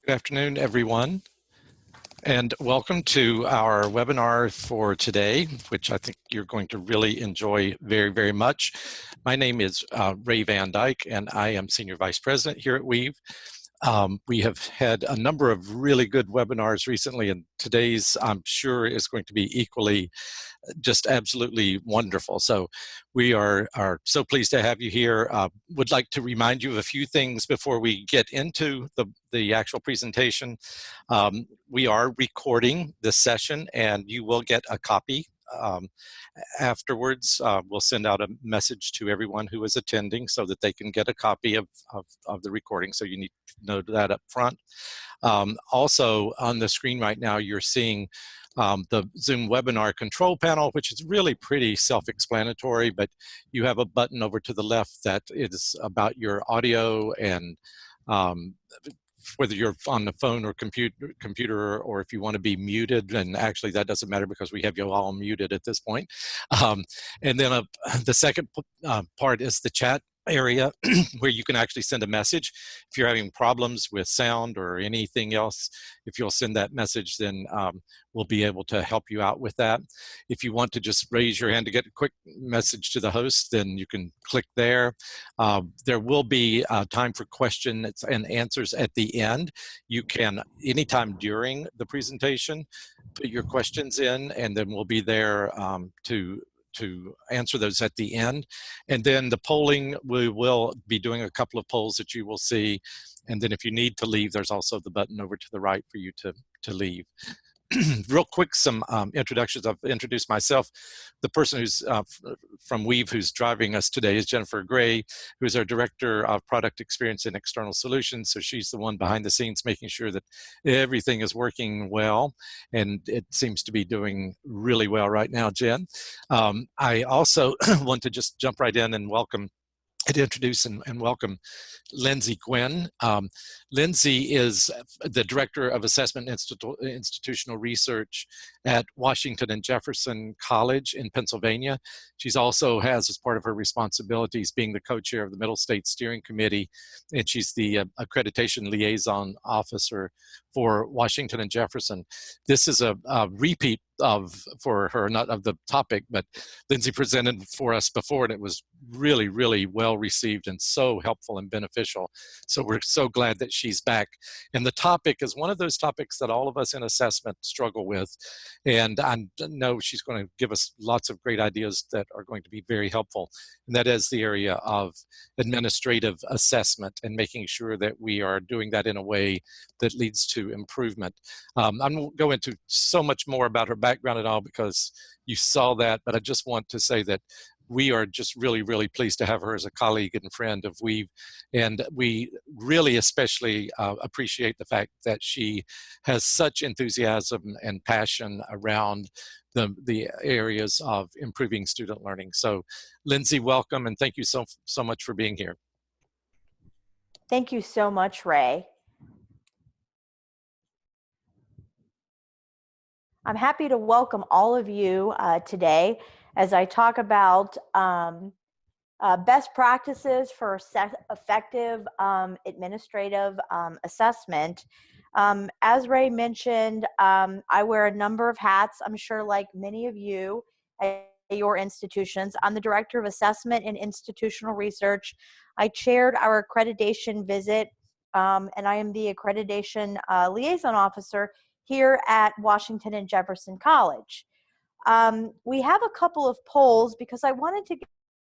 Good afternoon, everyone, and welcome to our webinar for today, which I think you're going to really enjoy very, very much. My name is Ray Van Dyke, and I am Senior Vice President here at Weave. We have had a number of really good webinars recently, and today's, I'm sure, is going to be equally just absolutely wonderful. So we are so pleased to have you here. Would like to remind you of a few things before we get into the actual presentation. We are recording this session, and you will get a copy. Afterwards, we'll send out a message to everyone who is attending so that they can get a copy of the recording. So you need to know that up front. Also on the screen right now, you're seeing the Zoom webinar control panel, which is really pretty self-explanatory, but you have a button over to the left that is about your audio and whether you're on the phone or computer, or if you want to be muted, and actually that doesn't matter because we have you all muted at this point. And then the second part is the chat area where you can actually send a message. If you're having problems with sound or anything else, if you'll send that message, then we'll be able to help you out with that. If you want to just raise your hand to get a quick message to the host, then you can click there. There will be time for questions and answers at the end. You can, anytime during the presentation, put your questions in, and then we'll be there to answer those at the end. And then the polling, we will be doing a couple of polls that you will see. And then if you need to leave, there's also the button over to the right for you to leave. Real quick, some introductions. I've introduced myself. The person who's from Weave who's driving us today is Jennifer Gray, who's our Director of Product Experience and External Solutions. So she's the one behind the scenes making sure that everything is working well, and it seems to be doing really well right now, Jen. I also want to just jump right in and introduce and welcome Lindsey Guinn. Lindsey is the Director of Assessment Institutional Research at Washington and Jefferson College in Pennsylvania. She's also has, as part of her responsibilities, being the co-chair of the Middle State Steering Committee, and she's the Accreditation Liaison Officer for Washington and Jefferson. This is a repeat for her, not of the topic, but Lindsey presented for us before, and it was really, really well received and so helpful and beneficial. So we're so glad that she's back. And the topic is one of those topics that all of us in assessment struggle with. And I know she's going to give us lots of great ideas that are going to be very helpful. And that is the area of administrative assessment and making sure that we are doing that in a way that leads to improvement. I won't go into so much more about her background at all because you saw that, but I just want to say that we are just really, really pleased to have her as a colleague and friend of Weave. And we really especially appreciate the fact that she has such enthusiasm and passion around the areas of improving student learning. So Lindsey, welcome, and thank you so much for being here. Thank you so much, Ray. I'm happy to welcome all of you today as I talk about best practices for effective administrative assessment. As Ray mentioned, I wear a number of hats. I'm sure like many of you at your institutions. I'm the Director of Assessment and Institutional Research. I chaired our accreditation visit, and I am the Accreditation Liaison Officer here at Washington and Jefferson College. We have a couple of polls because I wanted to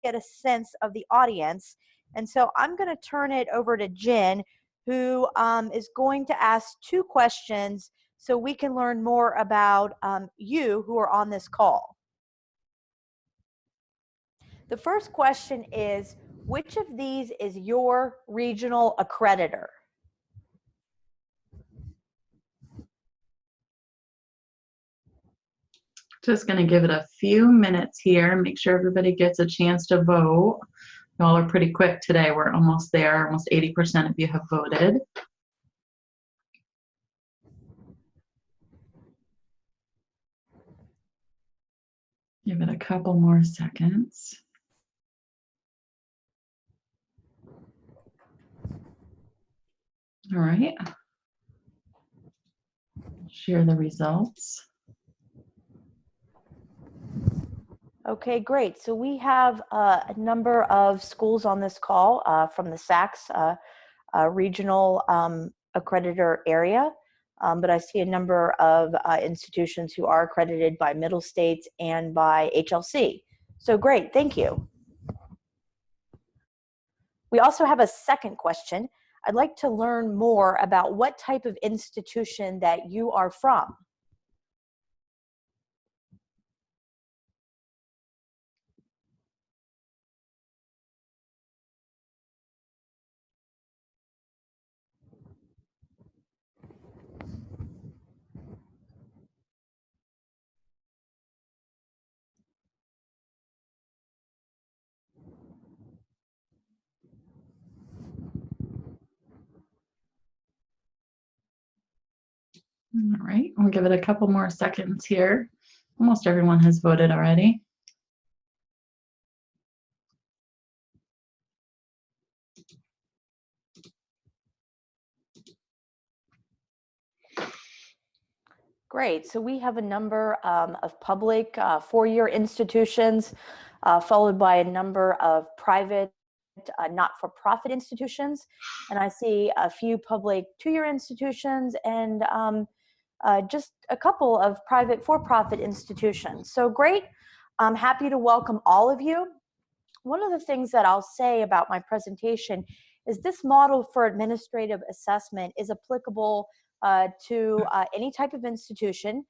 get a sense of the audience. And so I'm going to turn it over to Jen, who is going to ask 2 questions so we can learn more about you who are on this call. The first question is, which of these is your regional accreditor? Just going to give it a few minutes here, make sure everybody gets a chance to vote. Y'all are pretty quick today. We're almost there. Almost 80% of you have voted. Give it a couple more seconds. All right. share the results. Okay, great. So we have a number of schools on this call from the SACS regional accreditor area, but I see a number of institutions who are accredited by Middle States and by HLC. So great, thank you. We also have a second question. I'd like to learn more about what type of institution that you are from. All right, we'll give it a couple more seconds here. Almost everyone has voted already. Great. So we have a number of public four-year institutions, followed by a number of private not-for-profit institutions. And I see a few public two-year institutions and just a couple of private for-profit institutions. So great. I'm happy to welcome all of you. One of the things that I'll say about my presentation is this model for administrative assessment is applicable to any type of institution,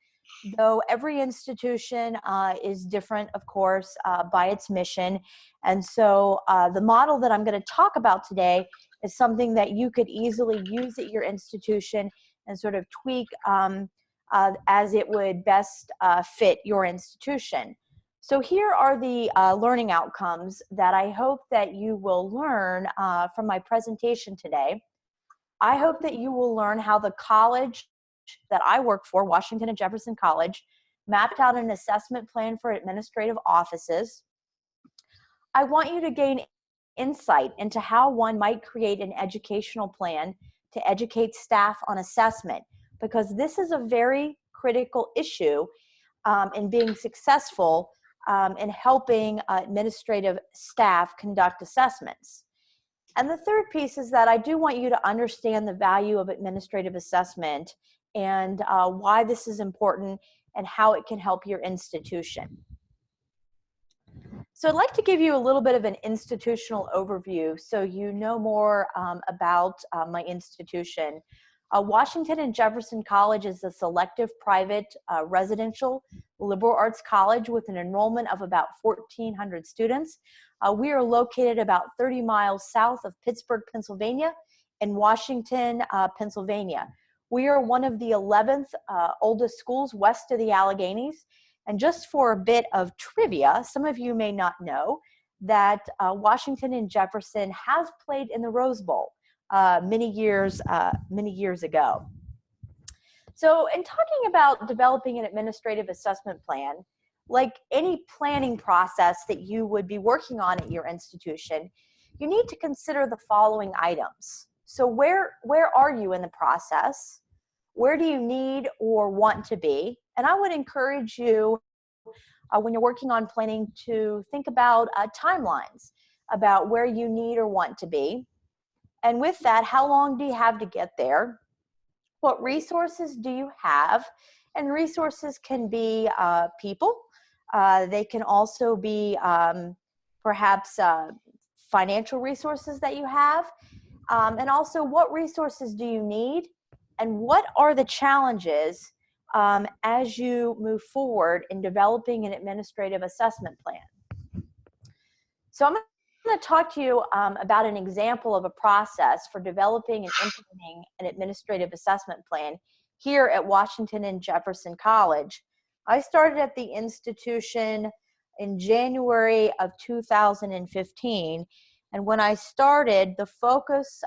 though every institution is different, of course, by its mission. And so the model that I'm going to talk about today is something that you could easily use at your institution and sort of tweak as it would best fit your institution. So here are the learning outcomes that I hope that you will learn from my presentation today. I hope that you will learn how the college that I work for, Washington and Jefferson College, mapped out an assessment plan for administrative offices. I want you to gain insight into how one might create an educational plan to educate staff on assessment, because this is a very critical issue in being successful in helping administrative staff conduct assessments. And the third piece is that I do want you to understand the value of administrative assessment and why this is important and how it can help your institution. So I'd like to give you a little bit of an institutional overview so you know more about my institution. Washington and Jefferson College is a selective private residential liberal arts college with an enrollment of about 1,400 students. We are located about 30 miles south of Pittsburgh, Pennsylvania, and Washington, Pennsylvania. We are one of the 11th oldest schools west of the Alleghenies. And just for a bit of trivia, some of you may not know that Washington and Jefferson has played in the Rose Bowl many years ago. So in talking about developing an administrative assessment plan, like any planning process that you would be working on at your institution, you need to consider the following items. So where are you in the process? Where do you need or want to be? And I would encourage you when you're working on planning to think about timelines about where you need or want to be. And with that, how long do you have to get there? What resources do you have? And resources can be people. They can also be perhaps financial resources that you have. And also, what resources do you need? And what are the challenges as you move forward in developing an administrative assessment plan? So I'm going to talk to you about an example of a process for developing and implementing an administrative assessment plan here at Washington and Jefferson College. I started at the institution in January of 2015. And when I started, the focus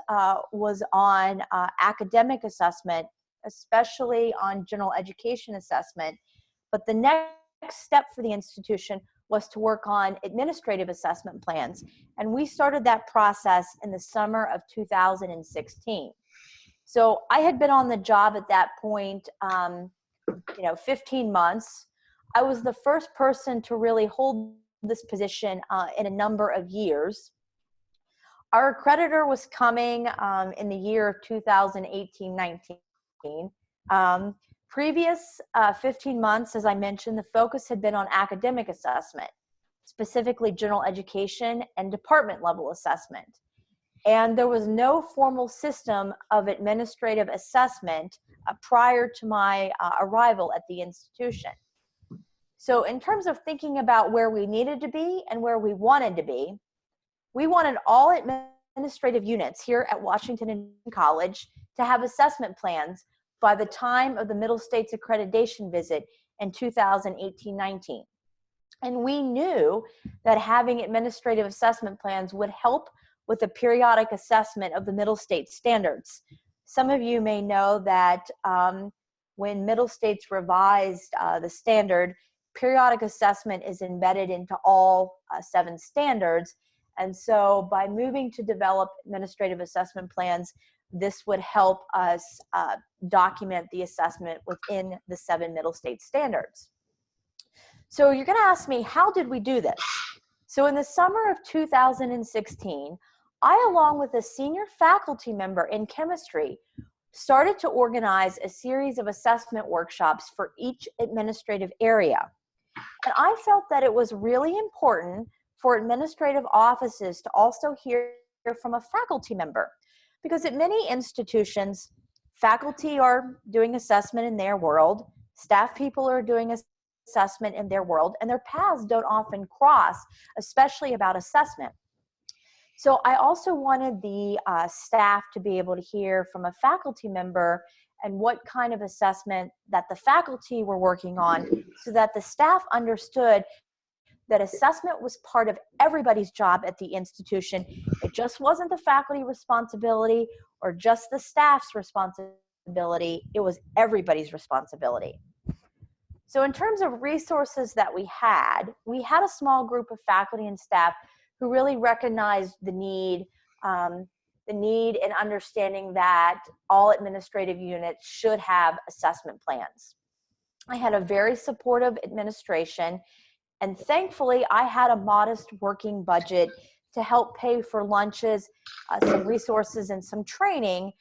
was on academic assessment, especially on general education assessment. But the next step for the institution was to work on administrative assessment plans. And we started that process in the summer of 2016. So I had been on the job at that point 15 months. I was the first person to really hold this position in a number of years. Our accreditor was coming in the year of 2018-19. Previous 15 months, as I mentioned, the focus had been on academic assessment, specifically general education and department level assessment. And there was no formal system of administrative assessment prior to my arrival at the institution. So in terms of thinking about where we needed to be and where we wanted to be, we wanted all administrative units here at Washington College to have assessment plans by the time of the Middle States accreditation visit in 2018-19. And we knew that having administrative assessment plans would help with the periodic assessment of the Middle States standards. Some of you may know that when Middle States revised the standard, periodic assessment is embedded into all 7 standards. And so by moving to develop administrative assessment plans, this would help us document the assessment within the 7 Middle States standards. So you're going to ask me, how did we do this? So in the summer of 2016, I, along with a senior faculty member in chemistry, started to organize a series of assessment workshops for each administrative area. And I felt that it was really important for administrative offices to also hear from a faculty member, because at many institutions, faculty are doing assessment in their world, staff people are doing assessment in their world, and their paths don't often cross, especially about assessment. So I also wanted the staff to be able to hear from a faculty member and what kind of assessment that the faculty were working on, so that the staff understood that assessment was part of everybody's job at the institution. It just wasn't the faculty responsibility or just the staff's responsibility. It was everybody's responsibility. So in terms of resources that we had a small group of faculty and staff who really recognized the need and understanding that all administrative units should have assessment plans. I had a very supportive administration, and thankfully I had a modest working budget to help pay for lunches, some resources, and some training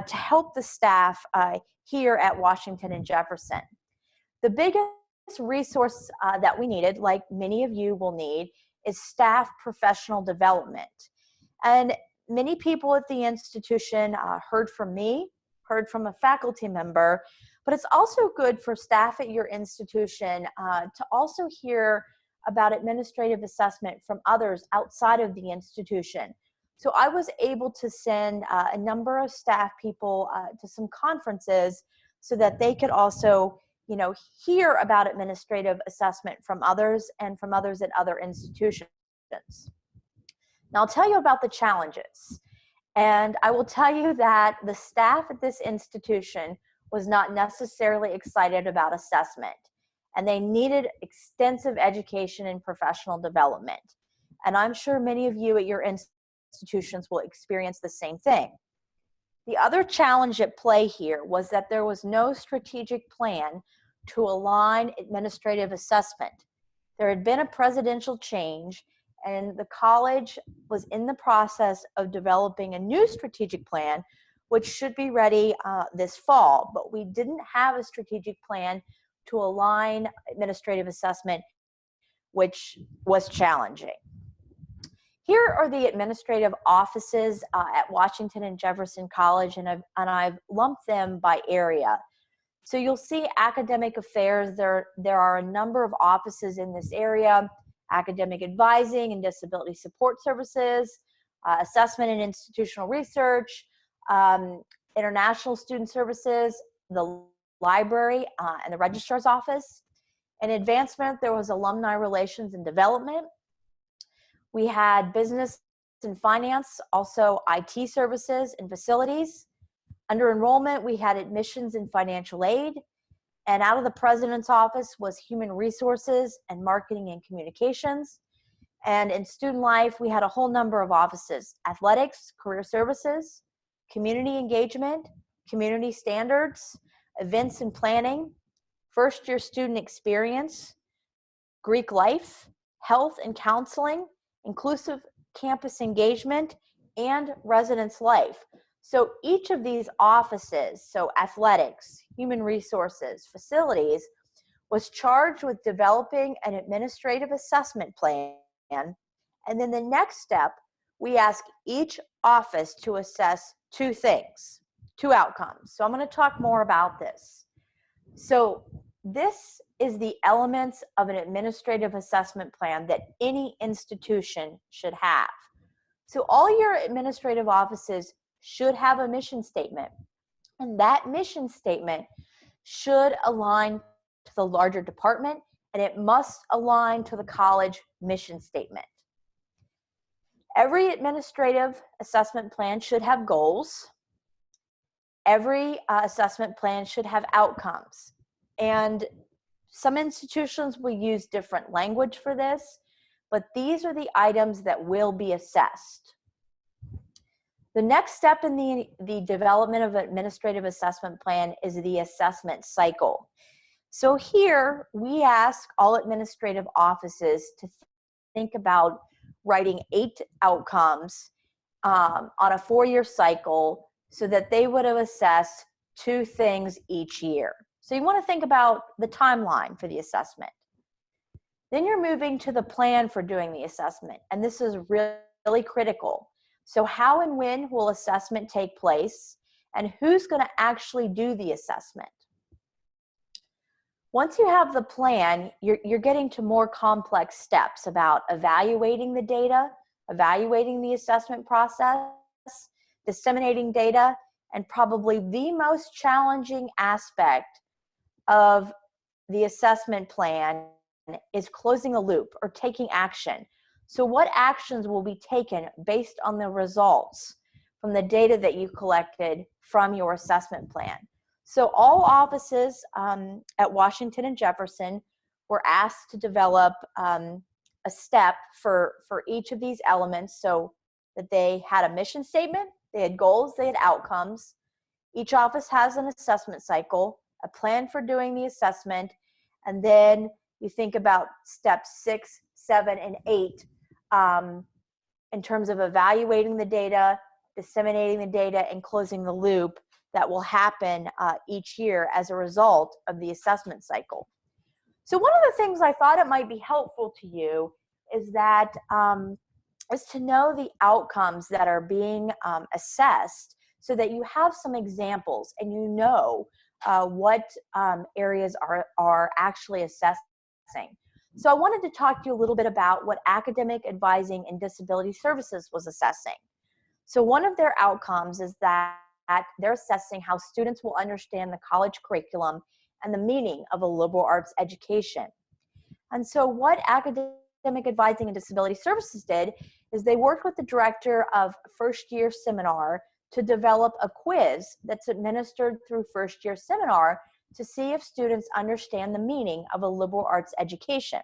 to help the staff here at Washington and Jefferson. The biggest resource that we needed, like many of you will need, is staff professional development. And many people at the institution heard from me, heard from a faculty member, but it's also good for staff at your institution to also hear about administrative assessment from others outside of the institution. So I was able to send a number of staff people to some conferences so that they could also hear about administrative assessment from others and from others at other institutions. Now I'll tell you about the challenges. And I will tell you that the staff at this institution was not necessarily excited about assessment, and they needed extensive education and professional development. And I'm sure many of you at your institutions will experience the same thing. The other challenge at play here was that there was no strategic plan to align administrative assessment. There had been a presidential change, and the college was in the process of developing a new strategic plan, which should be ready this fall, but we didn't have a strategic plan to align administrative assessment, which was challenging. Here are the administrative offices at Washington and Jefferson College, and I've lumped them by area. So you'll see academic affairs. There are a number of offices in this area: academic advising and disability support services, assessment and institutional research, international student services, the library, and the registrar's office. In advancement, there was alumni relations and development. We had business and finance, also IT services and facilities. Under enrollment, we had admissions and financial aid. And out of the president's office was human resources and marketing and communications. And in student life, we had a whole number of offices: athletics, career services, community engagement, community standards, events and planning, first-year student experience, Greek life, health and counseling, inclusive campus engagement, and residence life. So each of these offices, so athletics, human resources, facilities, was charged with developing an administrative assessment plan. And then the next step, we ask each office to assess two things, two outcomes. So I'm going to talk more about this. So this is the elements of an administrative assessment plan that any institution should have. So all your administrative offices should have a mission statement, and that mission statement should align to the larger department, and it must align to the college mission statement. Every administrative assessment plan should have goals. Every assessment plan should have outcomes. And some institutions will use different language for this, but these are the items that will be assessed. The next step in the development of an administrative assessment plan is the assessment cycle. So here we ask all administrative offices to think about writing 8 outcomes on a 4-year cycle so that they would have assessed 2 things each year. So you want to think about the timeline for the assessment. Then you're moving to the plan for doing the assessment, and this is really critical. So how and when will assessment take place, and who's going to actually do the assessment? Once you have the plan, you're getting to more complex steps about evaluating the data, evaluating the assessment process, disseminating data, and probably the most challenging aspect of the assessment plan is closing a loop or taking action. So what actions will be taken based on the results from the data that you collected from your assessment plan? So all offices at Washington and Jefferson were asked to develop a step for each of these elements so that they had a mission statement, they had goals, they had outcomes. Each office has an assessment cycle, a plan for doing the assessment, and then you think about steps 6, 7, and 8 in terms of evaluating the data, disseminating the data, and closing the loop that will happen each year as a result of the assessment cycle. So one of the things I thought it might be helpful to you is that is to know the outcomes that are being assessed so that you have some examples and you know what areas are actually assessing. So I wanted to talk to you a little bit about what Academic Advising and Disability Services was assessing. So one of their outcomes is that they're assessing how students will understand the college curriculum and the meaning of a liberal arts education. And so what Academic Advising and Disability Services did is they worked with the director of first year seminar to develop a quiz that's administered through first year seminar to see if students understand the meaning of a liberal arts education.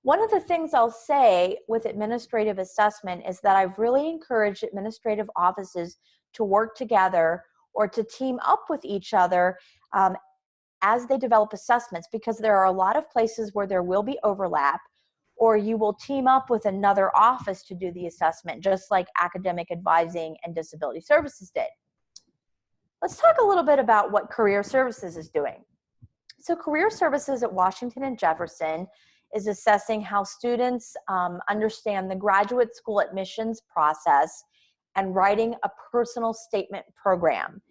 One of the things I'll say with administrative assessment is that I've really encouraged administrative offices to work together or to team up with each other as they develop assessments, because there are a lot of places where there will be overlap, or you will team up with another office to do the assessment, just like Academic Advising and Disability Services did. Let's talk a little bit about what Career Services is doing. So Career Services at Washington and Jefferson is assessing how students understand the graduate school admissions process and writing a personal statement program.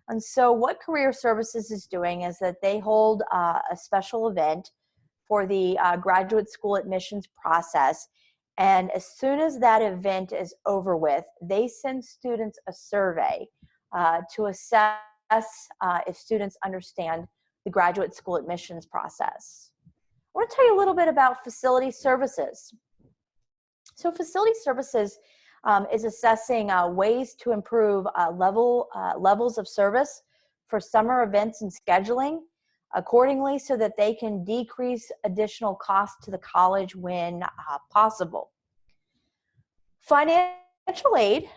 And so what Career Services is doing is that they hold a special event for the graduate school admissions process. And as soon as that event is over with, they send students a survey to assess if students understand the graduate school admissions process. I want to tell you a little bit about facility services. So facility services is assessing ways to improve levels of service for summer events and scheduling accordingly so that they can decrease additional costs to the college when possible. Financial aid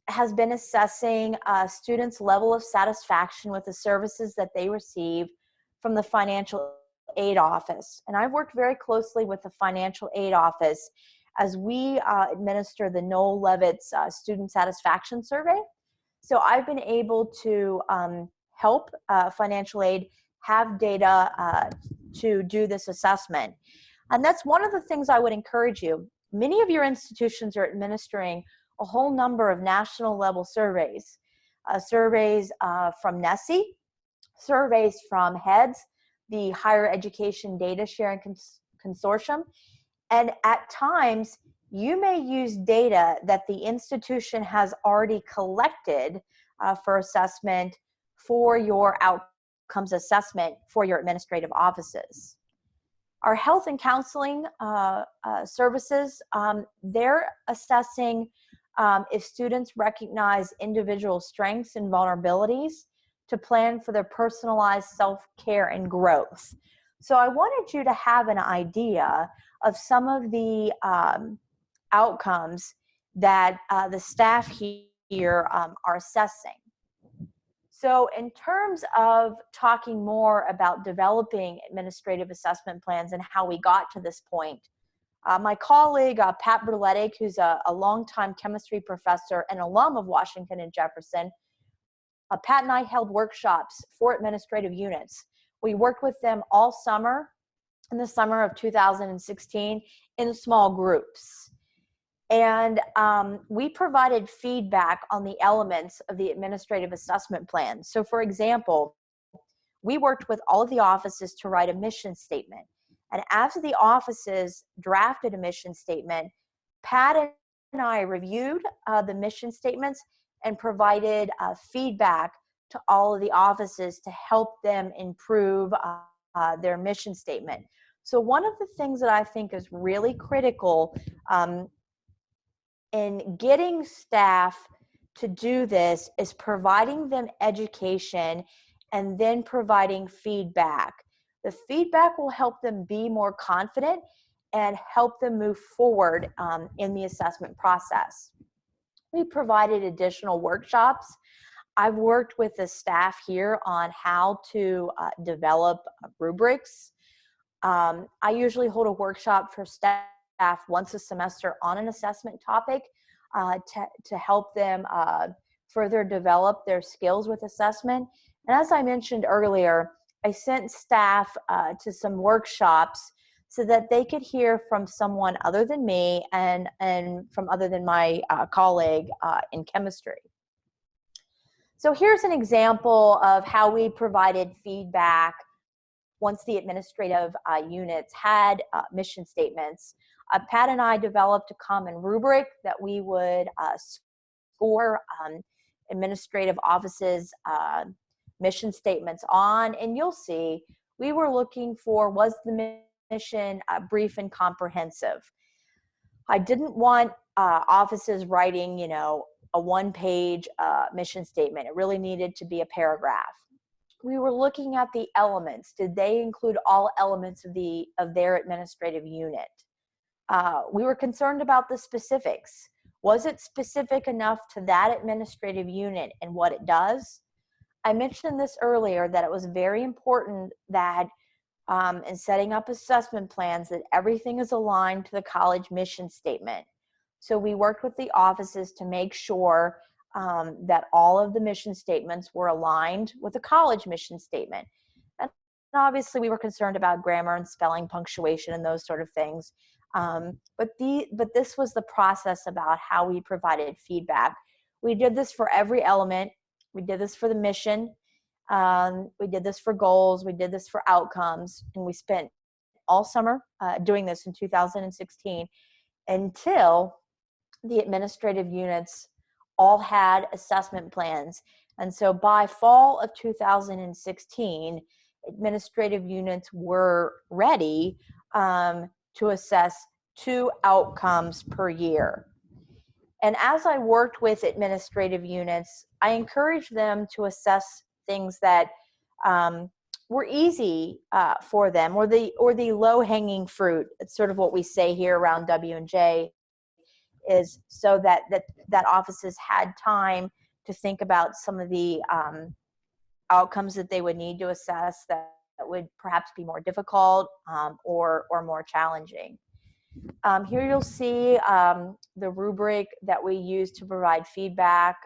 has been assessing students' level of satisfaction with the services that they receive from the financial aid office. And I've worked very closely with the financial aid office as we administer the Noel Levitt's student satisfaction survey. So I've been able to help financial aid have data to do this assessment. And that's one of the things I would encourage you. Many of your institutions are administering a whole number of national level surveys. Surveys from NESE, surveys from HEADS, the Higher Education Data Sharing Consortium. And at times, you may use data that the institution has already collected for assessment for your outcomes assessment for your administrative offices. Our health and counseling services, they're assessing if students recognize individual strengths and vulnerabilities to plan for their personalized self-care and growth. So I wanted you to have an idea of some of the outcomes that the staff here are assessing. So in terms of talking more about developing administrative assessment plans and how we got to this point, my colleague, Pat Berletic, who's a longtime chemistry professor and alum of Washington and Jefferson, Pat and I held workshops for administrative units. We worked with them all summer, in the summer of 2016, in small groups. And we provided feedback on the elements of the administrative assessment plan. So for example, we worked with all of the offices to write a mission statement. And after the offices drafted a mission statement, Pat and I reviewed the mission statements and provided feedback to all of the offices to help them improve their mission statement. So one of the things that I think is really critical in getting staff to do this is providing them education and then providing feedback. The feedback will help them be more confident and help them move forward in the assessment process. We provided additional workshops. I've worked with the staff here on how to develop rubrics. I usually hold a workshop for staff once a semester on an assessment topic to help them further develop their skills with assessment. And as I mentioned earlier, I sent staff to some workshops so that they could hear from someone other than me and from other than my colleague in chemistry. So here's an example of how we provided feedback once the administrative units had mission statements. Pat and I developed a common rubric that we would score administrative offices' mission statements on, and you'll see we were looking for, was the mission brief and comprehensive? I didn't want offices writing, you know, a one-page mission statement. It really needed to be a paragraph. We were looking at the elements. Did they include all elements of their administrative unit? We were concerned about the specifics. Was it specific enough to that administrative unit and what it does? I mentioned this earlier, that it was very important that in setting up assessment plans that everything is aligned to the college mission statement. So we worked with the offices to make sure that all of the mission statements were aligned with the college mission statement. And obviously we were concerned about grammar and spelling, punctuation, and those sort of things. But this was the process about how we provided feedback. We did this for every element. We did this for the mission. We did this for goals. We did this for outcomes. And we spent all summer doing this in 2016 until the administrative units all had assessment plans. And so by fall of 2016, administrative units were ready to assess 2 outcomes per year. And as I worked with administrative units, I encouraged them to assess things that were easy for them, or the low-hanging fruit. It's sort of what we say here around W&J, is so that offices had time to think about some of the outcomes that they would need to assess that would perhaps be more difficult or more challenging. Here you'll see the rubric that we use to provide feedback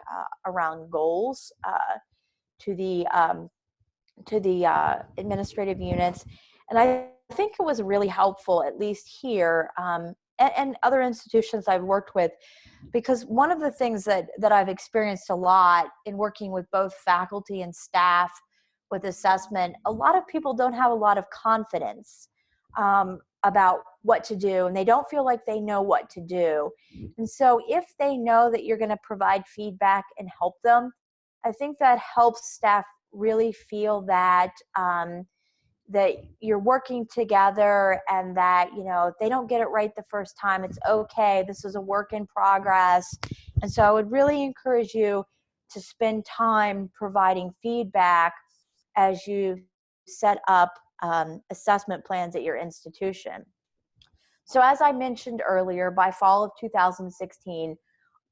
around goals to the administrative units. And I think it was really helpful, at least here and other institutions I've worked with, because one of the things that I've experienced a lot in working with both faculty and staff with assessment, a lot of people don't have a lot of confidence about what to do, and they don't feel like they know what to do. And so if they know that you're going to provide feedback and help them, I think that helps staff really feel that that you're working together, and that, you know, if they don't get it right the first time, it's okay. This is a work in progress. And so I would really encourage you to spend time providing feedback as you set up assessment plans at your institution. So as I mentioned earlier, by fall of 2016,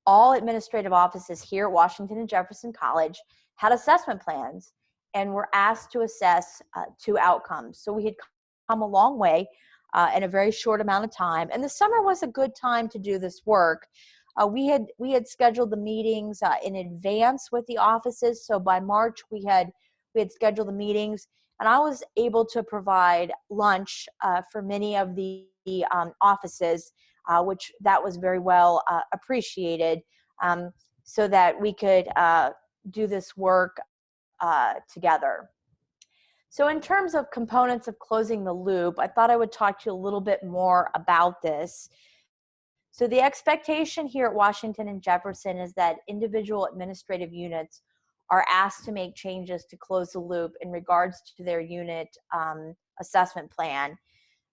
all administrative offices here at Washington and Jefferson College had assessment plans and were asked to assess 2 outcomes. So we had come a long way in a very short amount of time, and the summer was a good time to do this work. We had scheduled the meetings in advance with the offices, so by March we had scheduled the meetings, and I was able to provide lunch for many of the offices, which that was very well appreciated, so that we could do this work together. So in terms of components of closing the loop, I thought I would talk to you a little bit more about this. So the expectation here at Washington and Jefferson is that individual administrative units are asked to make changes to close the loop in regards to their unit assessment plan.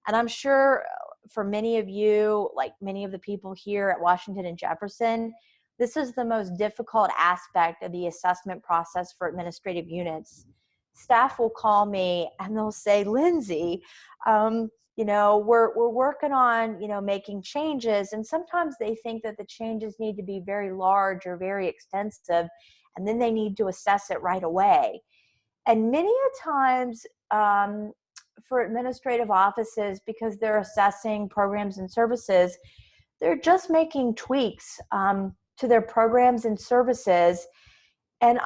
And I'm sure for many of you, like many of the people here at Washington and Jefferson, this is the most difficult aspect of the assessment process for administrative units. Staff will call me and they'll say, Lindsey, you know, we're working on, you know, making changes, and sometimes they think that the changes need to be very large or very extensive, and then they need to assess it right away. And many a times for administrative offices, because they're assessing programs and services, they're just making tweaks to their programs and services. And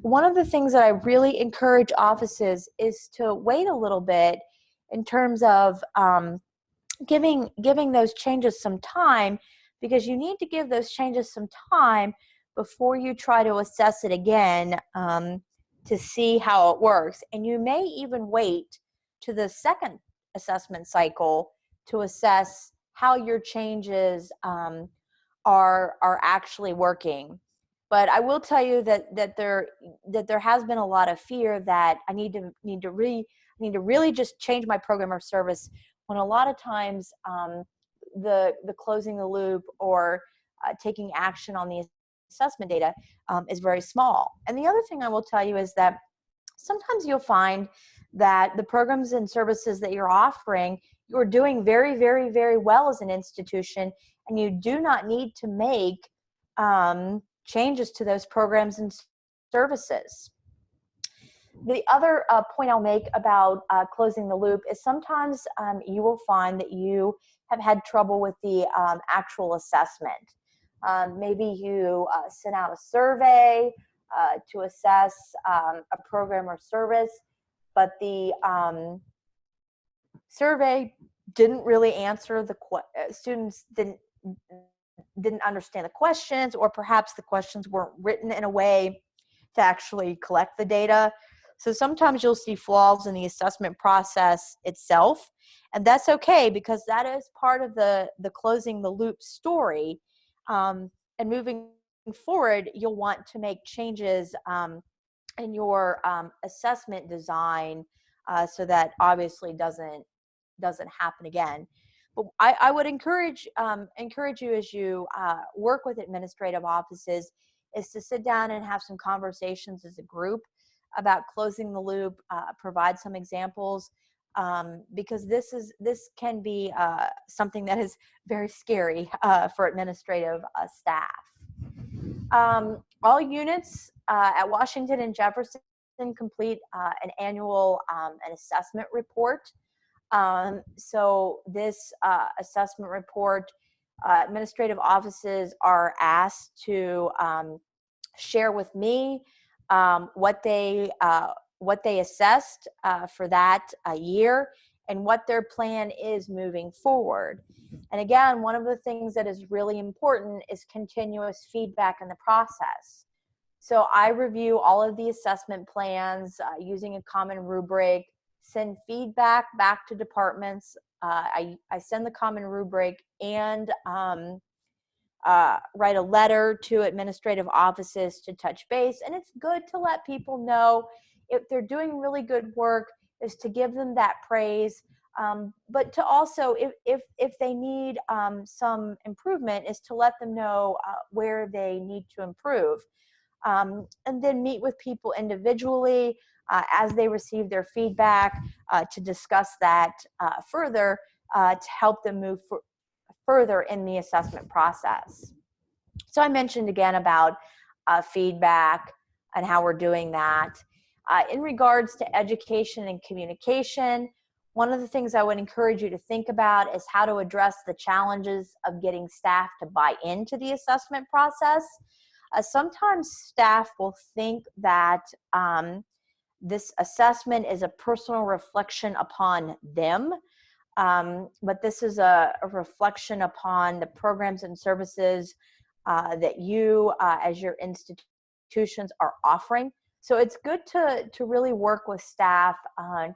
one of the things that I really encourage offices is to wait a little bit in terms of giving those changes some time, because you need to give those changes some time before you try to assess it again to see how it works. And you may even wait to the second assessment cycle to assess how your changes are actually working. But I will tell you that there has been a lot of fear that I need to really just change my program or service, when a lot of times the closing the loop or taking action on the assessment data is very small. And the other thing I will tell you is that sometimes you'll find that the programs and services that you're offering, you're doing very, very, very well as an institution, and you do not need to make changes to those programs and services. The other point I'll make about closing the loop is sometimes you will find that you have had trouble with the actual assessment. Maybe you sent out a survey to assess a program or service, but the survey didn't really answer the students didn't understand the questions, or perhaps the questions weren't written in a way to actually collect the data. So sometimes you'll see flaws in the assessment process itself, and that's okay, because that is part of the closing the loop story. And moving forward, you'll want to make changes in your assessment design so that obviously doesn't happen again. But I would encourage you, as you work with administrative offices, is to sit down and have some conversations as a group about closing the loop, provide some examples, because this can be something that is very scary for administrative staff. All units at Washington and Jefferson often complete an annual an assessment report. So this assessment report, administrative offices are asked to share with me what they assessed for that year and what their plan is moving forward. And again, one of the things that is really important is continuous feedback in the process. So I review all of the assessment plans using a common rubric, send feedback back to departments. I send the common rubric and write a letter to administrative offices to touch base. And it's good to let people know if they're doing really good work, is to give them that praise. But to also, if they need some improvement, is to let them know where they need to improve. And then meet with people individually as they receive their feedback to discuss that further to help them move further in the assessment process. So I mentioned again about feedback and how we're doing that. In regards to education and communication, one of the things I would encourage you to think about is how to address the challenges of getting staff to buy into the assessment process. Sometimes staff will think that this assessment is a personal reflection upon them, but this is a reflection upon the programs and services that you as your institutions are offering. So it's good to really work with staff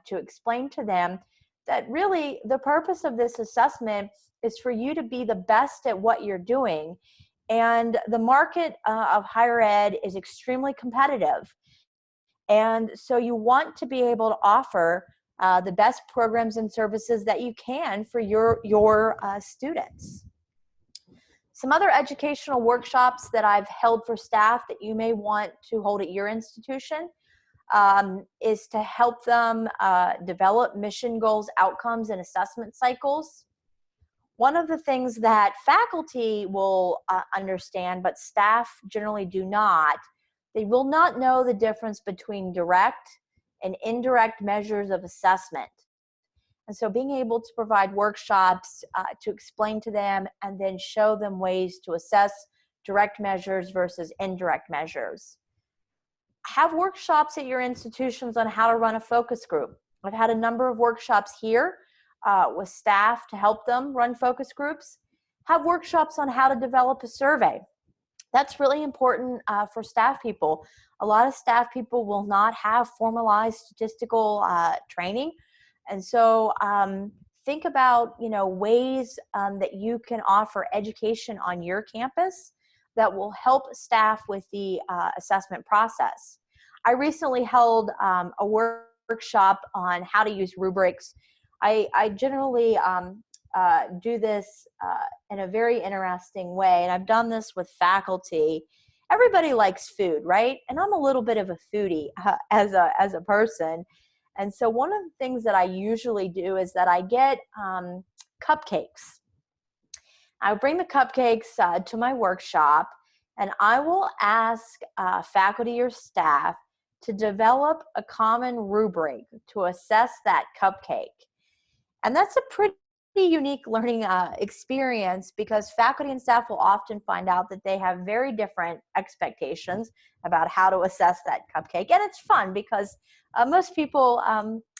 to explain to them that really the purpose of this assessment is for you to be the best at what you're doing. And the market of higher ed is extremely competitive. And so you want to be able to offer the best programs and services that you can for your students. Some other educational workshops that I've held for staff that you may want to hold at your institution is to help them develop mission goals, outcomes, and assessment cycles. One of the things that faculty will understand, but staff generally do not, they will not know the difference between direct and indirect measures of assessment. And so being able to provide workshops to explain to them and then show them ways to assess direct measures versus indirect measures. Have workshops at your institutions on how to run a focus group. I've had a number of workshops here with staff to help them run focus groups. Have workshops on how to develop a survey. That's really important for staff people. A lot of staff people will not have formalized statistical training. And so think about, ways that you can offer education on your campus that will help staff with the assessment process. I recently held a workshop on how to use rubrics. I generally do this in a very interesting way, and I've done this with faculty. Everybody likes food, right? And I'm a little bit of a foodie as a person. And so one of the things that I usually do is that I get cupcakes. I bring the cupcakes to my workshop, and I will ask faculty or staff to develop a common rubric to assess that cupcake. And that's a pretty unique learning experience, because faculty and staff will often find out that they have very different expectations about how to assess that cupcake. And it's fun because most people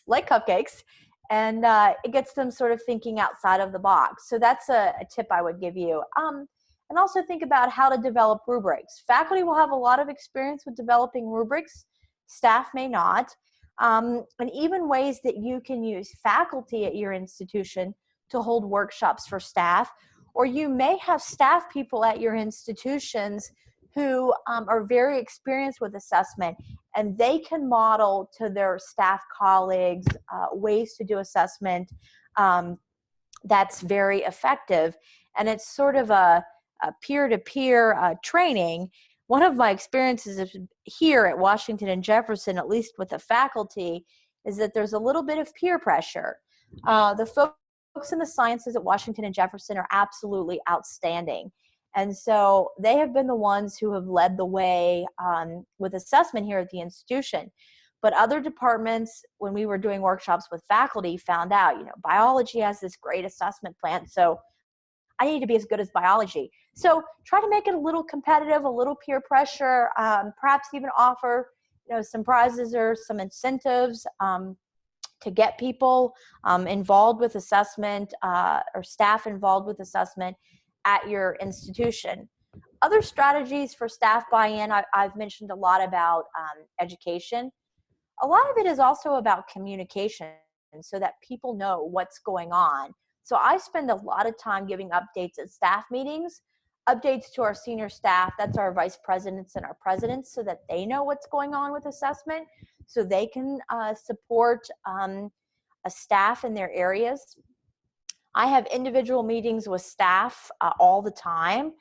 like cupcakes, and it gets them sort of thinking outside of the box. So that's a tip I would give you. And also think about how to develop rubrics. Faculty will have a lot of experience with developing rubrics. Staff may not. And even ways that you can use faculty at your institution to hold workshops for staff, or you may have staff people at your institutions who are very experienced with assessment, and they can model to their staff colleagues ways to do assessment that's very effective. And it's sort of a peer-to-peer training. One of my experiences here at Washington and Jefferson, at least with the faculty, is that there's a little bit of peer pressure. The folks in the sciences at Washington and Jefferson are absolutely outstanding. And so they have been the ones who have led the way with assessment here at the institution. But other departments, when we were doing workshops with faculty, found out, biology has this great assessment plan, so I need to be as good as biology. So try to make it a little competitive, a little peer pressure, perhaps even offer, some prizes or some incentives to get people involved with assessment or staff involved with assessment at your institution. Other strategies for staff buy-in, I've mentioned a lot about education. A lot of it is also about communication so that people know what's going on. So I spend a lot of time giving updates at staff meetings, updates to our senior staff, that's our vice presidents and our presidents, so that they know what's going on with assessment, so they can support a staff in their areas. I have individual meetings with staff all the time.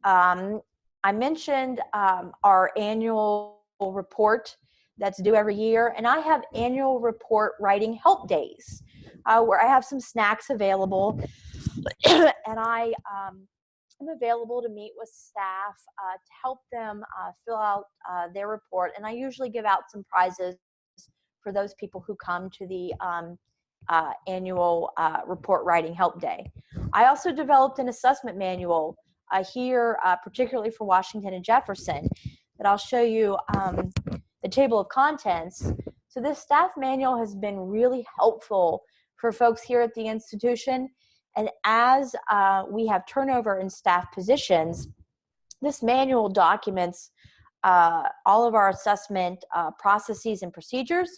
I mentioned our annual report that's due every year, and I have annual report writing help days where I have some snacks available, and I am available to meet with staff to help them fill out their report, and I usually give out some prizes for those people who come to the annual report writing help day. I also developed an assessment manual here, particularly for Washington and Jefferson, that I'll show you the table of contents. So this staff manual has been really helpful for folks here at the institution. And as we have turnover in staff positions, this manual documents all of our assessment processes and procedures,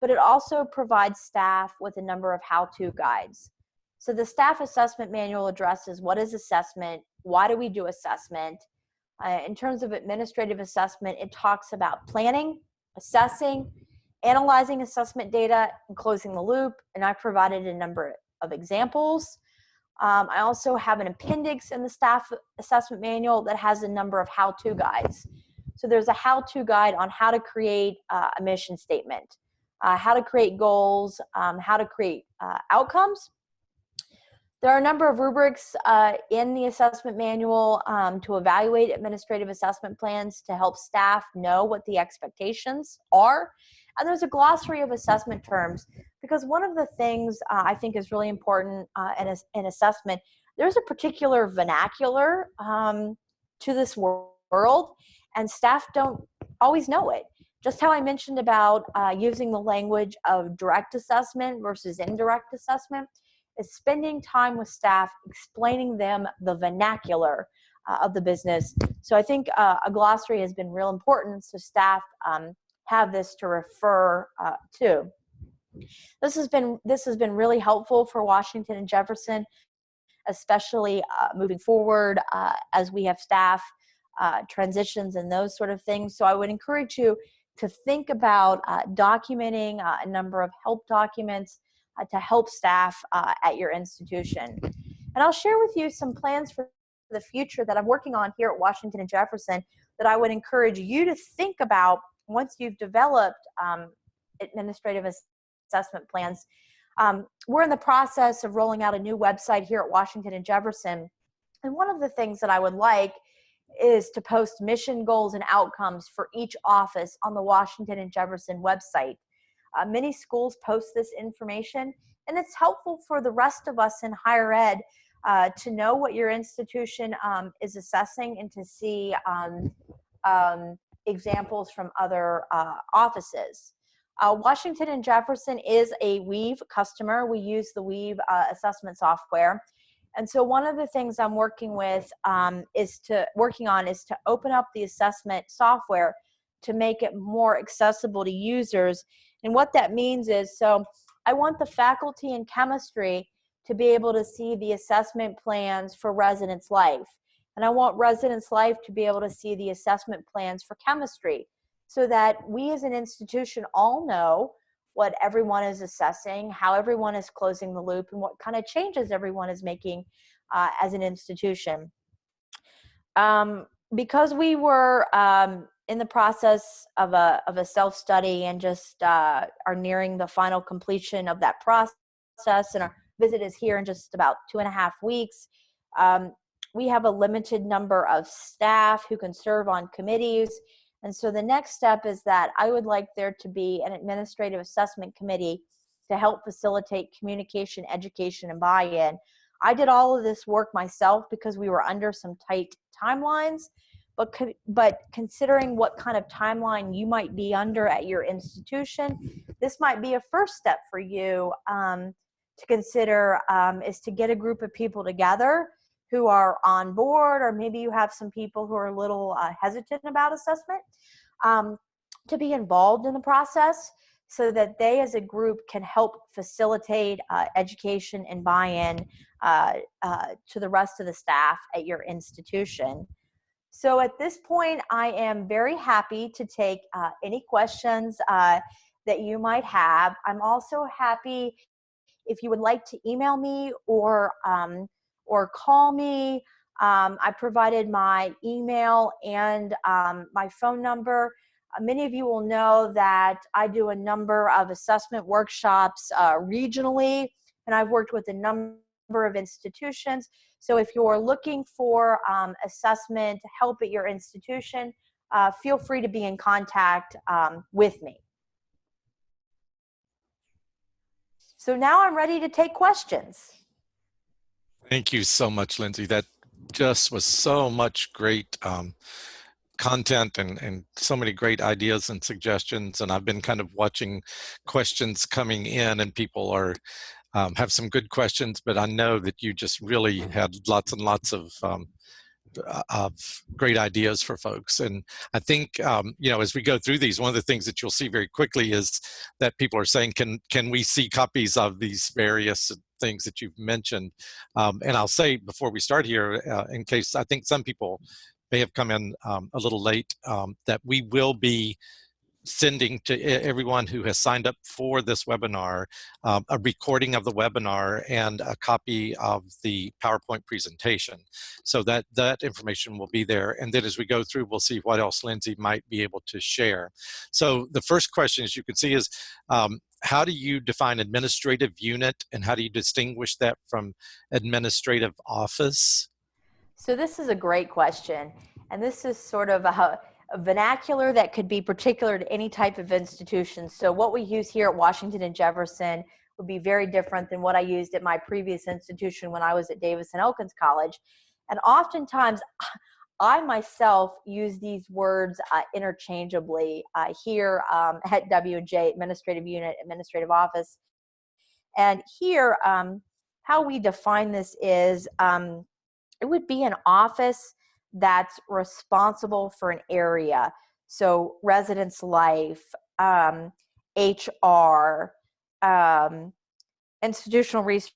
but it also provides staff with a number of how-to guides. So the staff assessment manual addresses what is assessment, why do we do assessment. In terms of administrative assessment, it talks about planning, assessing, analyzing assessment data, and closing the loop, and I provided a number of examples. I also have an appendix in the staff assessment manual that has a number of how-to guides. So there's a how-to guide on how to create a mission statement, how to create goals, how to create outcomes. There are a number of rubrics in the assessment manual to evaluate administrative assessment plans to help staff know what the expectations are. And there's a glossary of assessment terms, because one of the things I think is really important in assessment, there's a particular vernacular to this world, and staff don't always know it. Just how I mentioned about using the language of direct assessment versus indirect assessment, is spending time with staff explaining them the vernacular of the business. So I think a glossary has been real important, so staff have this to refer to. This has been really helpful for Washington and Jefferson, especially moving forward as we have staff transitions and those sort of things. So I would encourage you to think about documenting a number of help documents to help staff at your institution. And I'll share with you some plans for the future that I'm working on here at Washington and Jefferson that I would encourage you to think about once you've developed administrative assessment plans. We're in the process of rolling out a new website here at Washington and Jefferson. And one of the things that I would like is to post mission goals and outcomes for each office on the Washington and Jefferson website. Many schools post this information, and it's helpful for the rest of us in higher ed to know what your institution is assessing and to see examples from other offices. Washington and Jefferson is a Weave customer. We use the Weave assessment software. And so one of the things I'm working on is to open up the assessment software to make it more accessible to users. And what that means is, so I want the faculty in chemistry to be able to see the assessment plans for Residence Life. And I want Residence Life to be able to see the assessment plans for chemistry, so that we as an institution all know what everyone is assessing, how everyone is closing the loop, and what kind of changes everyone is making as an institution. Because we were in the process of a self-study and just are nearing the final completion of that process, and our visit is here in just about 2.5 weeks, we have a limited number of staff who can serve on committees, And so the next step is that I would like there to be an administrative assessment committee to help facilitate communication, education, and buy-in. I did all of this work myself because we were under some tight timelines, but considering what kind of timeline you might be under at your institution, this might be a first step for you to consider, is to get a group of people together who are on board, or maybe you have some people who are a little hesitant about assessment, to be involved in the process so that they as a group can help facilitate education and buy-in to the rest of the staff at your institution. So at this point, I am very happy to take any questions that you might have. I'm also happy if you would like to email me or call me. I provided my email and my phone number. Many of you will know that I do a number of assessment workshops regionally, and I've worked with a number of institutions. So if you're looking for assessment help at your institution, feel free to be in contact with me. So now I'm ready to take questions. Thank you so much, Lindsey. That just was so much great content and so many great ideas and suggestions. And I've been kind of watching questions coming in, and people are have some good questions, but I know that you just really had lots and lots of great ideas for folks. And I think, you know, as we go through these, one of the things that you'll see very quickly is that people are saying, can we see copies of these various things that you've mentioned? And I'll say before we start here, in case I think some people may have come in a little late, that we will be sending to everyone who has signed up for this webinar a recording of the webinar and a copy of the PowerPoint presentation. So that information will be there. And then as we go through, we'll see what else Lindsey might be able to share. So the first question, as you can see, is how do you define administrative unit, and how do you distinguish that from administrative office? So this is a great question. And this is sort of a vernacular that could be particular to any type of institution. So what we use here at Washington and Jefferson would be very different than what I used at my previous institution when I was at Davis and Elkins College. And oftentimes, I myself use these words interchangeably here at W&J, administrative unit, administrative office. And here, how we define this is it would be an office that's responsible for an area. So residence life, HR, institutional research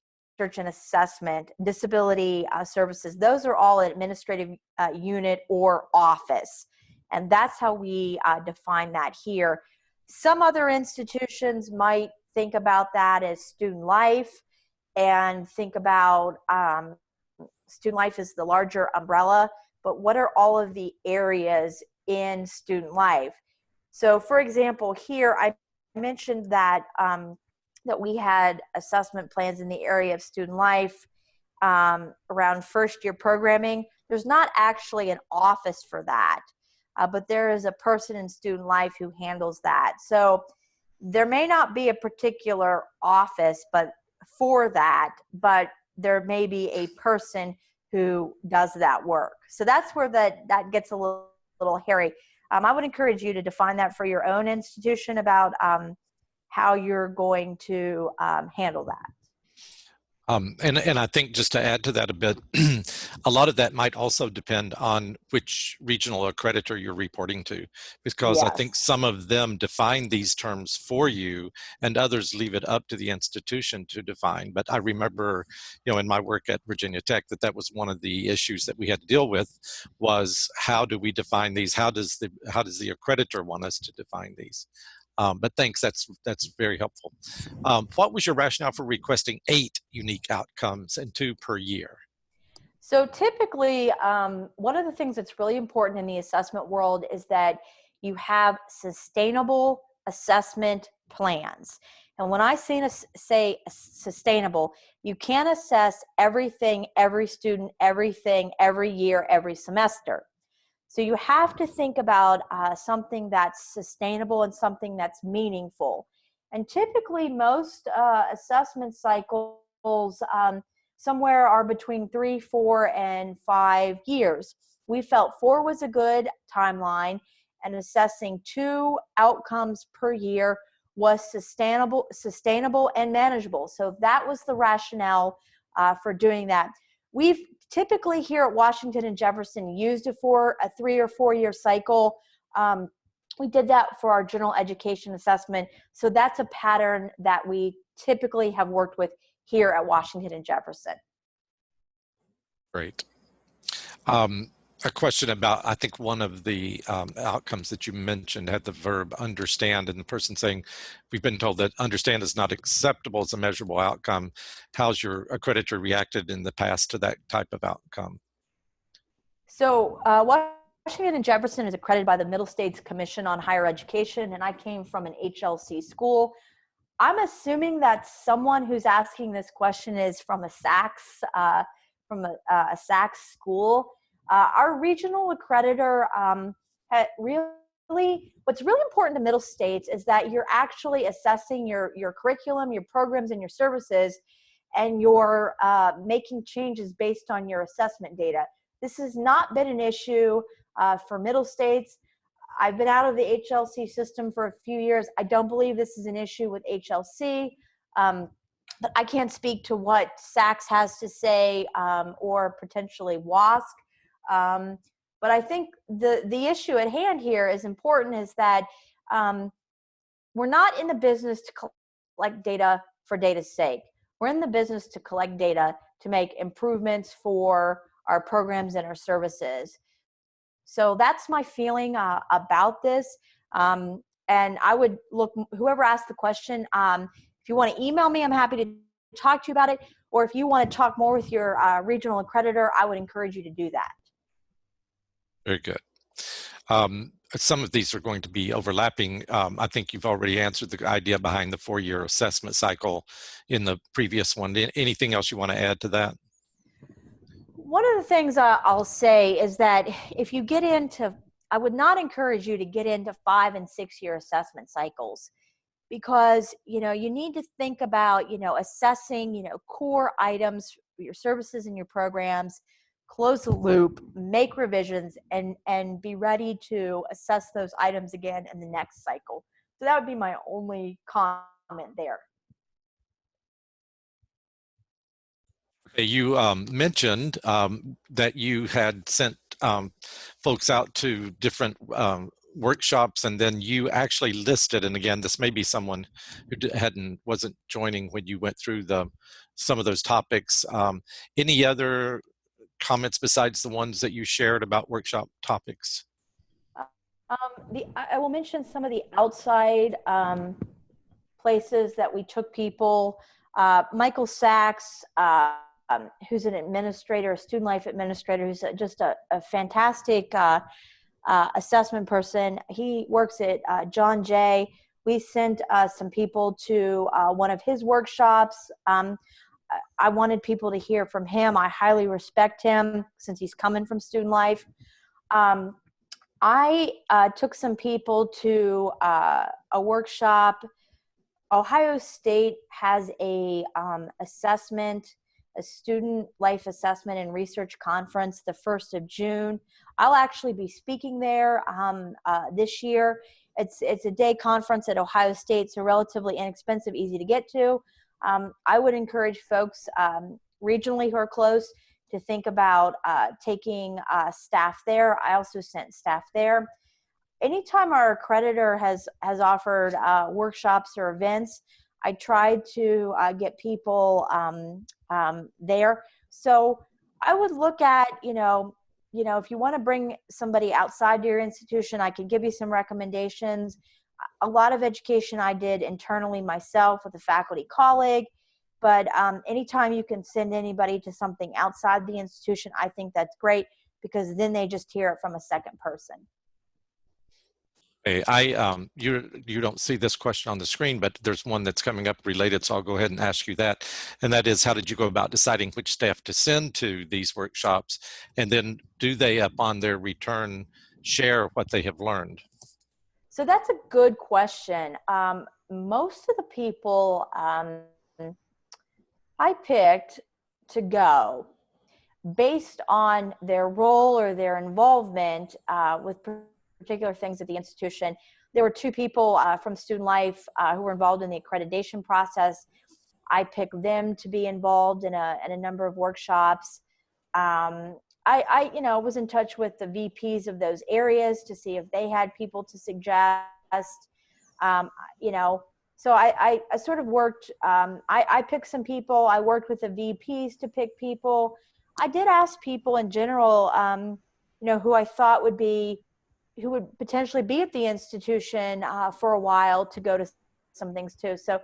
and assessment, disability services, those are all an administrative unit or office. And that's how we define that here. Some other institutions might think about that as student life and think about student life as the larger umbrella, but what are all of the areas in student life? So for example, here I mentioned that that we had assessment plans in the area of student life around first year programming. There's not actually an office for that, but there is a person in student life who handles that. So there may not be a particular office for that, but there may be a person who does that work. So that's where that gets a little hairy. I would encourage you to define that for your own institution about how you're going to handle that. And I think just to add to that a bit, a lot of that might also depend on which regional accreditor you're reporting to, because Yes. I think some of them define these terms for you and others leave it up to the institution to define. But I remember, you know, in my work at Virginia Tech, that was one of the issues that we had to deal with was how do we define these? How does the accreditor want us to define these? But thanks, that's very helpful. What was your rationale for requesting 8 unique outcomes and 2 per year? So typically, one of the things that's really important in the assessment world is that you have sustainable assessment plans. And when I say sustainable, you can't assess everything, every student, everything, every year, every semester. So you have to think about something that's sustainable and something that's meaningful. And typically most assessment cycles somewhere are between 3, 4, and 5 years. We felt 4 was a good timeline, and assessing 2 outcomes per year was sustainable and manageable. So that was the rationale for doing that. We've typically here at Washington and Jefferson used it for a 3 or 4 year cycle. We did that for our general education assessment. So that's a pattern that we typically have worked with here at Washington and Jefferson. Great. A question about, I think one of the outcomes that you mentioned had the verb understand, and the person saying, we've been told that understand is not acceptable as a measurable outcome. How's your accreditor reacted in the past to that type of outcome? So Washington and Jefferson is accredited by the Middle States Commission on Higher Education, and I came from an HLC school. I'm assuming that someone who's asking this question is from a SACS, SACS school. Our regional accreditor what's really important to Middle States is that you're actually assessing your curriculum, your programs, and your services, and you're making changes based on your assessment data. This has not been an issue for Middle States. I've been out of the HLC system for a few years. I don't believe this is an issue with HLC. But I can't speak to what SACS has to say or potentially WASC. But I think the issue at hand here is important, is that we're not in the business to collect data for data's sake. We're in the business to collect data to make improvements for our programs and our services. So that's my feeling about this. And I would look, whoever asked the question, if you want to email me, I'm happy to talk to you about it. Or if you want to talk more with your regional accreditor, I would encourage you to do that. Very good. Some of these are going to be overlapping. I think you've already answered the idea behind the 4-year assessment cycle in the previous one. Anything else you want to add to that? One of the things I'll say is that if you get into, I would not encourage you to get into 5- and 6-year assessment cycles, because you need to think about assessing core items, your services and your programs, close the loop, make revisions, and be ready to assess those items again in the next cycle. So that would be my only comment there. Okay, you mentioned that you had sent folks out to different workshops, and then you actually listed, and again, this may be someone who wasn't joining when you went through some of those topics. Any other comments besides the ones that you shared about workshop topics? I will mention some of the outside places that we took people. Michael Sachs, who's an administrator, a student life administrator, who's just a fantastic assessment person. He works at John Jay. We sent some people to one of his workshops. I wanted people to hear from him. I highly respect him since he's coming from student life. I took some people to a workshop. Ohio State has a student life assessment and research conference the 1st of June. I'll actually be speaking there this year. It's a day conference at Ohio State, so relatively inexpensive, easy to get to. I would encourage folks regionally who are close to think about taking staff there. I also sent staff there. Anytime our accreditor has offered workshops or events, I tried to get people there. So I would look at, if you want to bring somebody outside your institution, I can give you some recommendations. A lot of education I did internally myself with a faculty colleague, but anytime you can send anybody to something outside the institution, I think that's great, because then they just hear it from a second person. Hey, you don't see this question on the screen, but there's one that's coming up related, so I'll go ahead and ask you that. And that is, how did you go about deciding which staff to send to these workshops? And then do they, upon their return, share what they have learned? So that's a good question. Most of the people I picked to go based on their role or their involvement with particular things at the institution. There were two people from Student Life who were involved in the accreditation process. I picked them to be involved in a number of workshops. I was in touch with the VPs of those areas to see if they had people to suggest. So I sort of worked. I picked some people. I worked with the VPs to pick people. I did ask people in general, who I thought who would potentially be at the institution for a while to go to some things too. So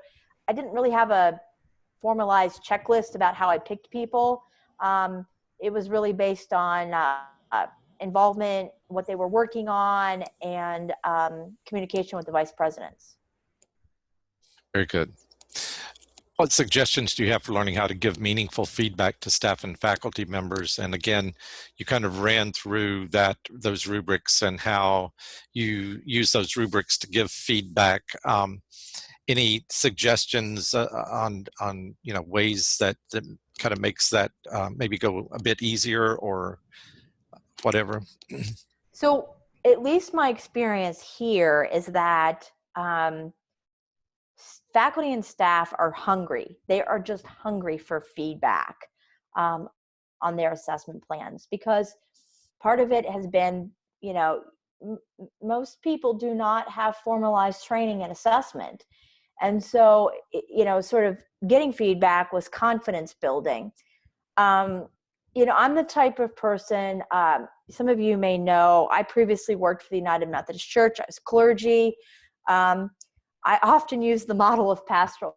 I didn't really have a formalized checklist about how I picked people. It was really based on involvement, what they were working on, and communication with the vice presidents. Very good. What suggestions do you have for learning how to give meaningful feedback to staff and faculty members? And again, you kind of ran through those rubrics and how you use those rubrics to give feedback. Any suggestions on ways that kind of makes that maybe go a bit easier or whatever? So at least my experience here is that faculty and staff are hungry. They are just hungry for feedback on their assessment plans, because part of it has been, most people do not have formalized training in assessment. And so, sort of getting feedback was confidence building. I'm the type of person, some of you may know, I previously worked for the United Methodist Church. I was clergy. I often use the model of pastoral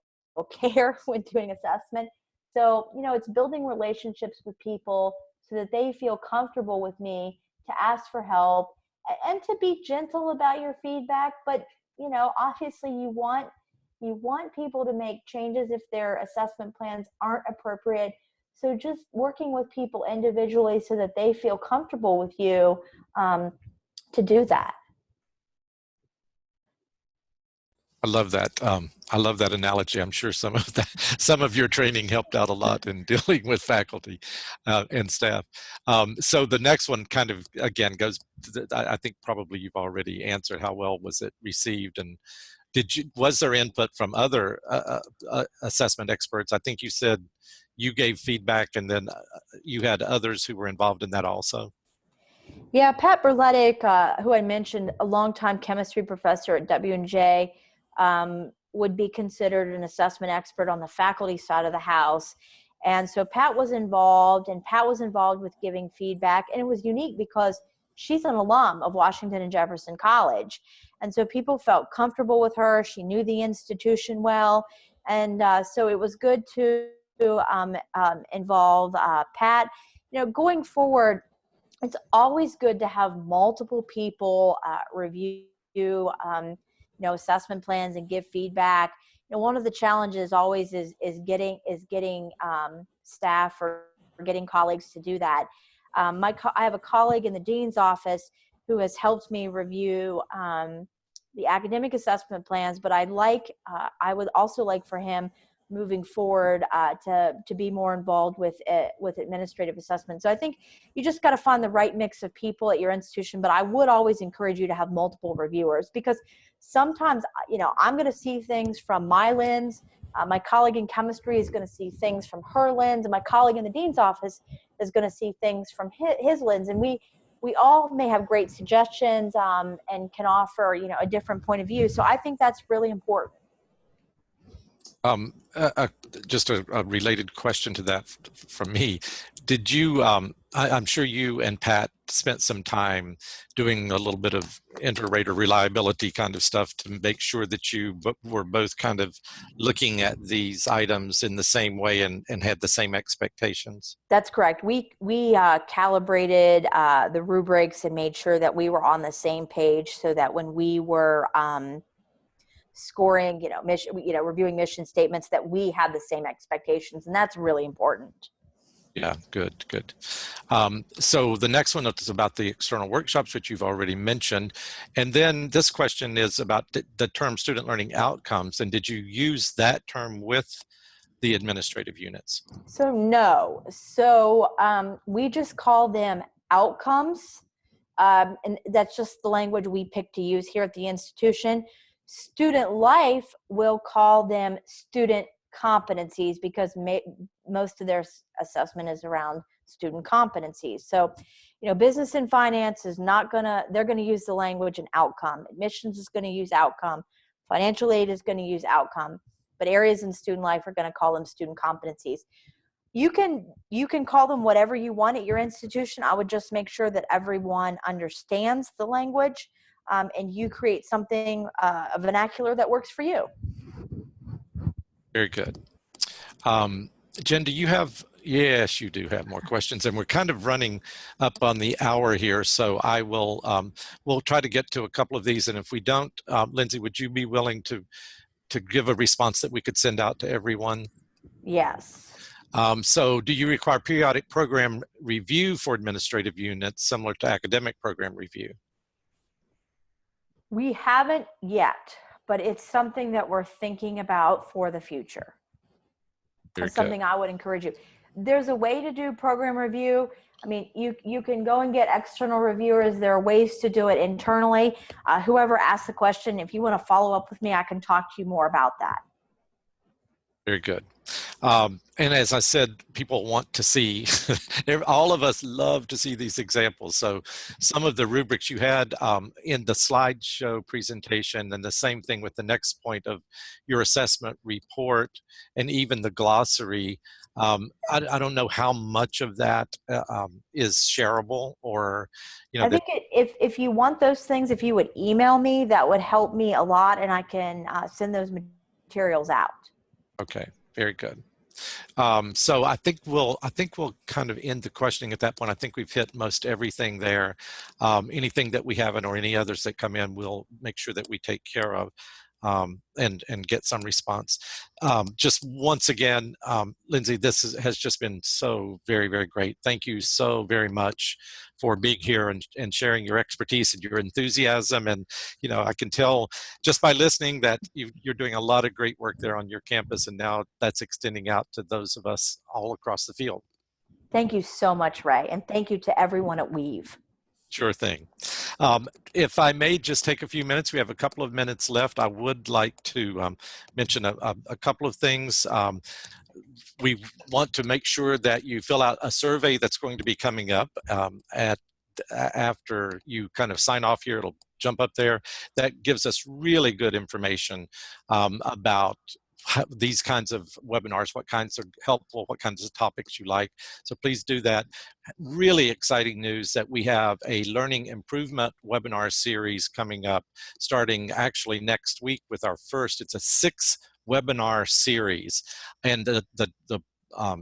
care when doing assessment. So, it's building relationships with people so that they feel comfortable with me to ask for help and to be gentle about your feedback. But, obviously you want people to make changes if their assessment plans aren't appropriate. So just working with people individually so that they feel comfortable with you to do that. I love that. I love that analogy. I'm sure some of your training helped out a lot in dealing with faculty and staff. So the next one kind of, again, goes to I think probably you've already answered, how well was it received, and was there input from other assessment experts? I think you said you gave feedback, and then you had others who were involved in that also. Yeah, Pat Berletic, who I mentioned, a longtime chemistry professor at W&J, would be considered an assessment expert on the faculty side of the house. And so Pat was involved with giving feedback. And it was unique because she's an alum of Washington and Jefferson College. And so people felt comfortable with her. She knew the institution well. And so it was good to involve Pat. Going forward, it's always good to have multiple people review assessment plans and give feedback. One of the challenges always is getting staff or getting colleagues to do that. I have a colleague in the dean's office who has helped me review the academic assessment plans, but I would also like for him moving forward to be more involved with administrative assessment. So I think you just got to find the right mix of people at your institution, but I would always encourage you to have multiple reviewers, because sometimes, I'm going to see things from my lens. My colleague in chemistry is going to see things from her lens, and my colleague in the dean's office is going to see things from his lens. And we all may have great suggestions and can offer, a different point of view. So I think that's really important. Just a related question to that from me. Did you, I'm sure you and Pat spent some time doing a little bit of inter-rater reliability kind of stuff to make sure that you were both kind of looking at these items in the same way and had the same expectations? That's correct. We calibrated the rubrics and made sure that we were on the same page, so that when we were scoring, reviewing mission statements, that we had the same expectations, and that's really important. Yeah, good, good. So the next one is about the external workshops, which you've already mentioned. And then this question is about the term student learning outcomes. And did you use that term with the administrative units? So no. So we just call them outcomes. And that's just the language we pick to use here at the institution. Student life will call them student competencies, because most of their assessment is around student competencies. So, business and finance is they're gonna use the language and outcome. Admissions is gonna use outcome. Financial aid is gonna use outcome. But areas in student life are gonna call them student competencies. You can call them whatever you want at your institution. I would just make sure that everyone understands the language, and you create something, a vernacular that works for you. Very good. Jen, do you have, yes, you do have more questions, and we're kind of running up on the hour here, so I will, we'll try to get to a couple of these, and if we don't, Lindsey, would you be willing to give a response that we could send out to everyone? Yes. So do you require periodic program review for administrative units similar to academic program review? We haven't yet, but it's something that we're thinking about for the future. That's something I would encourage you. There's a way to do program review. I mean, you can go and get external reviewers. There are ways to do it internally. Whoever asked the question, if you want to follow up with me, I can talk to you more about that. Very good. And as I said, people want to see, all of us love to see these examples. So some of the rubrics you had in the slideshow presentation, and the same thing with the next point of your assessment report, and even the glossary. I don't know how much of that is shareable, or, I think if you want those things, if you would email me, that would help me a lot, and I can send those materials out. Okay, very good. So I think we'll kind of end the questioning at that point. I think we've hit most everything there. Anything that we haven't, or any others that come in, we'll make sure that we take care of and get some response. Just once again, Lindsey, this has just been so very, very great. Thank you so very much for being here and sharing your expertise and your enthusiasm. And, I can tell just by listening that you're doing a lot of great work there on your campus, and now that's extending out to those of us all across the field. Thank you so much, Ray. And thank you to everyone at Weave. Sure thing. If I may just take a few minutes, we have a couple of minutes left. I would like to mention a couple of things. We want to make sure that you fill out a survey that's going to be coming up after you kind of sign off here. It'll jump up there. That gives us really good information about these kinds of webinars, what kinds are helpful, what kinds of topics you like. So please do that. Really exciting news that we have a learning improvement webinar series coming up, starting actually next week with our first. It's a 6-webinar series, and the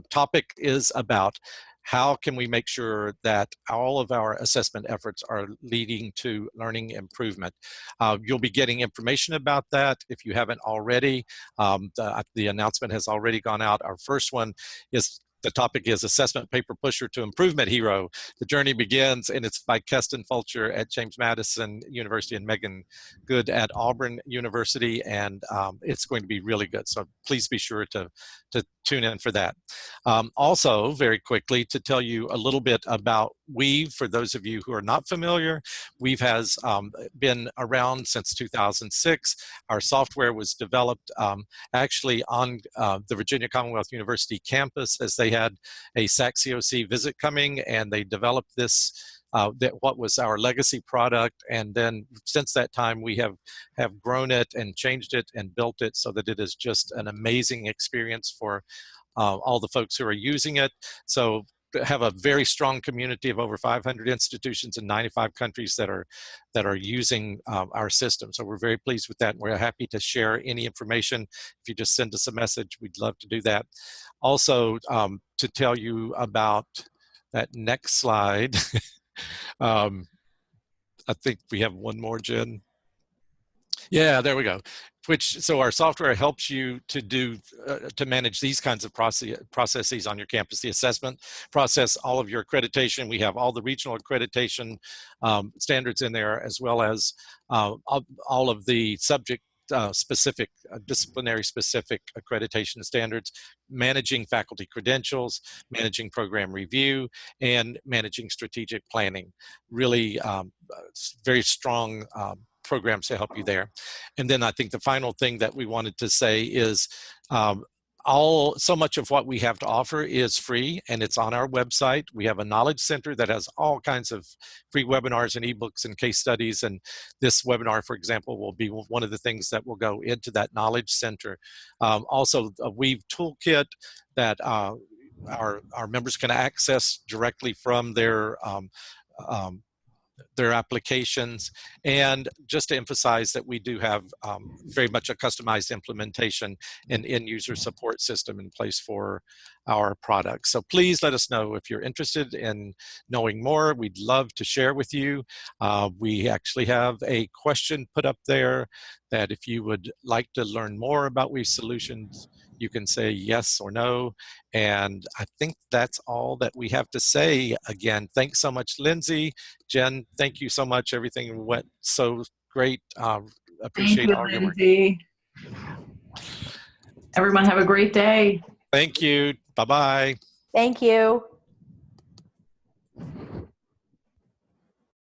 topic is about how can we make sure that all of our assessment efforts are leading to learning improvement. You'll be getting information about that if you haven't already. The announcement has already gone out. Our first one is, the topic is Assessment Paper Pusher to Improvement Hero. The Journey Begins, and it's by Keston Fulcher at James Madison University and Megan Good at Auburn University, and it's going to be really good. So please be sure to tune in for that. Also, very quickly, to tell you a little bit about Weave, for those of you who are not familiar, Weave has been around since 2006. Our software was developed actually on the Virginia Commonwealth University campus, as they had a SAC-COC visit coming, and they developed this, what was our legacy product. And then since that time, we have grown it and changed it and built it so that it is just an amazing experience for all the folks who are using it. So have a very strong community of over 500 institutions in 95 countries that are using our system. So we're very pleased with that. We're happy to share any information. If you just send us a message, we'd love to do that. Also, to tell you about that next slide, I think we have one more, Jen. Yeah, there we go. So our software helps you to manage these kinds of processes on your campus. The assessment process, all of your accreditation. We have all the regional accreditation standards in there, as well as all of the subject specific, disciplinary specific accreditation standards, managing faculty credentials, managing program review, and managing strategic planning. Really very strong programs to help you there. And then I think the final thing that we wanted to say is so much of what we have to offer is free, and it's on our website. We have a knowledge center that has all kinds of free webinars and ebooks and case studies, and this webinar, for example, will be one of the things that will go into that knowledge center. Also, a Weave toolkit that our members can access directly from their applications. And just to emphasize that we do have very much a customized implementation and end-user support system in place for our products. So please let us know if you're interested in knowing more. We'd love to share with you. We actually have a question put up there that if you would like to learn more about Weave Solutions, you can say yes or no. And I think that's all that we have to say. Again, thanks so much, Lindsey. Jen, thank you so much. Everything went so great. Appreciate all your work. Lindsey. Everyone have a great day. Thank you. Bye-bye. Thank you.